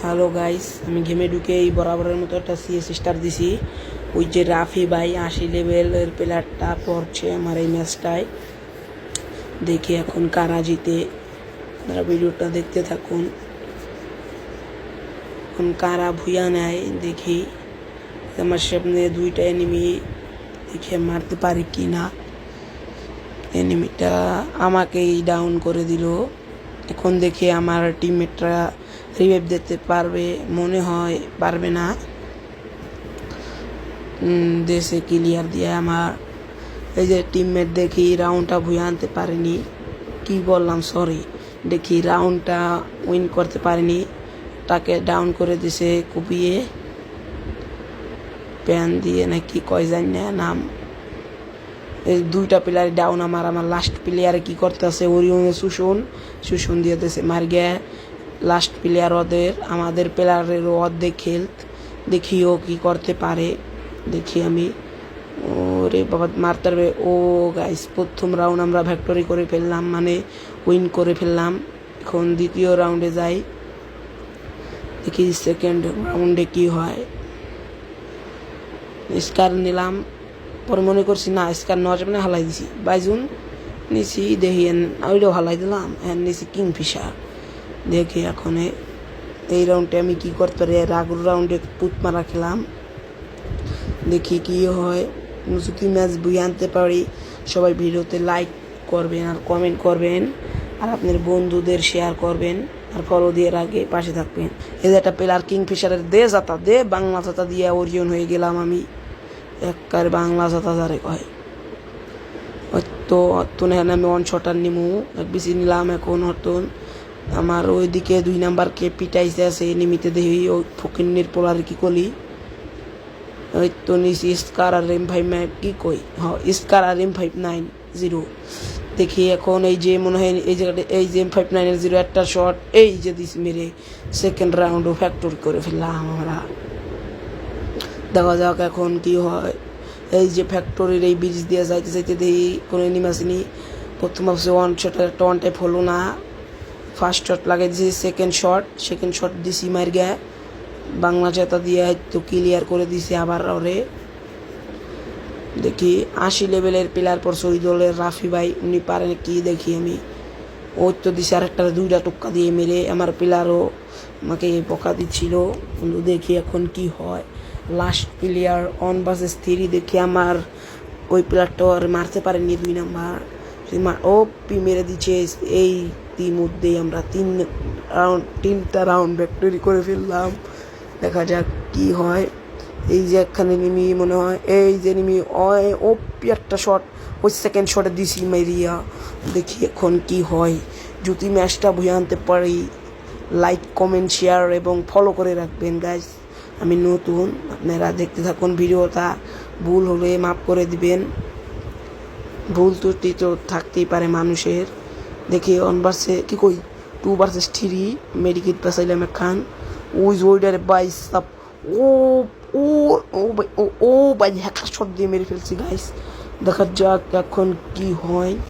Hello guys, আমি গেমে ঢুকে এই বরাবরের মতো একটা সিএস স্টার দিছি। ওই যে রাফি ভাই 80 লেভেলের প্লেয়ারটা পড়ছে আমার এই ম্যাচটায়। দেখি এখন কারা জিতে, আপনারা ভিডিওটা দেখতে থাকুন। এখন কারা ভুয়া নেয় দেখি। আমার সামনে দুইটা এনিমি, দেখে মারতে পারি কি না। এনিমিটা আমাকেই ডাউন করে দিল। এখন দেখি আমার টিমমেটরা রিভাইভ দিতে পারবে, মনে হয় পারবে না। দেশে ক্লিয়ার দিয়ে আমার এই যে টিমমেট দেখি রাউন্ডটা ভুয়ে আনতে পারেনি। কি বললাম, সরি। দেখি রাউন্ডটা উইন করতে পারেনি, তাকে ডাউন করে দিছে কুপিয়ে, প্যান দিয়ে নাকি কয় জানি না নাম। এই দুইটা প্লেয়ার ডাউন। আমার লাস্ট প্লেয়ারে কি করতে আছে, ওরিয়নে শুষণ দিয়ে দিয়েছে মার গিয়ে। লাস্ট প্লেয়ার ওদের, আমাদের প্লেয়ারের অর্ধেক হেলথ। দেখি ও কি করতে পারে, দেখি আমি। ওরে বাবা, মারতে পারবে ও। গাইস, প্রথম রাউন্ড আমরা ভিক্টরি করে ফেললাম, মানে উইন করে ফেললাম। এখন দ্বিতীয় রাউন্ডে যাই, দেখি সেকেন্ড রাউন্ডে কি হয়। স্কার নিলাম, পরে মনে করছি না স্কার নেওয়া যাবে না, হালাই দিছি। বাইজুন নিছি, দেখি ওইটাও হালাই দিলাম। নিছি কিংফিশার। দেখি এখন এই রাউন্ডে আমি কি করতে পারি। আগের রাউন্ডে পুত মারা খেলাম, দেখি কি হয়। যদি ম্যাচ বই আনতে পারি, সবাই ভিডিওতে লাইক করবেন আর কমেন্ট করবেন, আর আপনার বন্ধুদের শেয়ার করবেন, আর ফলো দিয়ে আগে পাশে থাকবেন। এই যে একটা প্লেয়ার কিংফিশারের দে বাংলা জাতা দিয়ে অরিজিন হয়ে গেলাম আমি। একবার বাংলা জাতা যারে কয় তো এখানে আমি ওয়ান শটার নিমু এক বেশি নিলাম। এখন হতন আমার ওইদিকে 2 নাম্বারকে পিটাইছে আছে নিমিতে, দেখি ওই ফকিন্নির পোলার কি কলি। ওই তো নিচি স্কার আর M5 কি কই, স্কার আর M590। দেখি এখন এই যে মনে হয় এই জায়গাটা, এই যে M590 একটা শট এই যে দিস মেরে সেকেন্ড রাউন্ডও ফ্যাক্টরি করে ফেললাম আমরা। দেখা যাক এখন কি হয়। এই যে ফ্যাক্টরির এই ব্রিজ দিয়ে যাইতে দেখি কোনো এনিমি আসেনি। প্রথম ভাবছে ওয়ান টাইপ হলো না। ফার্স্ট শট লাগাই দিয়েছি, সেকেন্ড শট দিছি মার গে বাংলা চেতা দিয়ে তো ক্লিয়ার করে দিছি আবার। ওরে দেখি 80 লেভেলের প্লেয়ার পর শহীদুলের রাফি ভাই, উনি পারেন কি দেখি আমি। ওই তো দিছি আরেকটা 2টা টুক্কা দিয়ে মেরে। আমার প্লেয়ারও আমাকে বকা দিচ্ছিল, কিন্তু দেখি এখন কি হয়। Last player 1 vs 3। দেখি আমার ওই প্লেয়ারটা আর মারতে পারেনি 2 নাম্বার। ও পি মেরে দিচ্ছে। এই মধ্যেই আমরা 3টা রাউন্ড ভিক্টরি করে ফেললাম। দেখা যাক কি হয়। এই যে একখানে নিমি মনে হয়, এই যে নিমি ওপি একটা শট, ওই সেকেন্ড শটে দিছি মেরিয়া। দেখি এখন কি হয়। যদি ম্যাচটা বুঝে আনতে পারি, লাইক কমেন্ট শেয়ার এবং ফলো করে রাখবেন গাইস। আমি নতুন, আপনারা দেখতে থাকুন ভিডিওটা। ভুল হলে মাফ করে দিবেন, ভুল ত্রুটি তো থাকতেই পারে মানুষের। দেখি 1 vs কি কই 2 vs 3 মেডিকেট পাসাইলাম একখান। ওই ওইটারে বাইস ও ও ও ভাই ও ভাই হ্যাকার শট দিয়ে মেরে ফেলছি গাইস। দেখা যাক এখন কি হয়।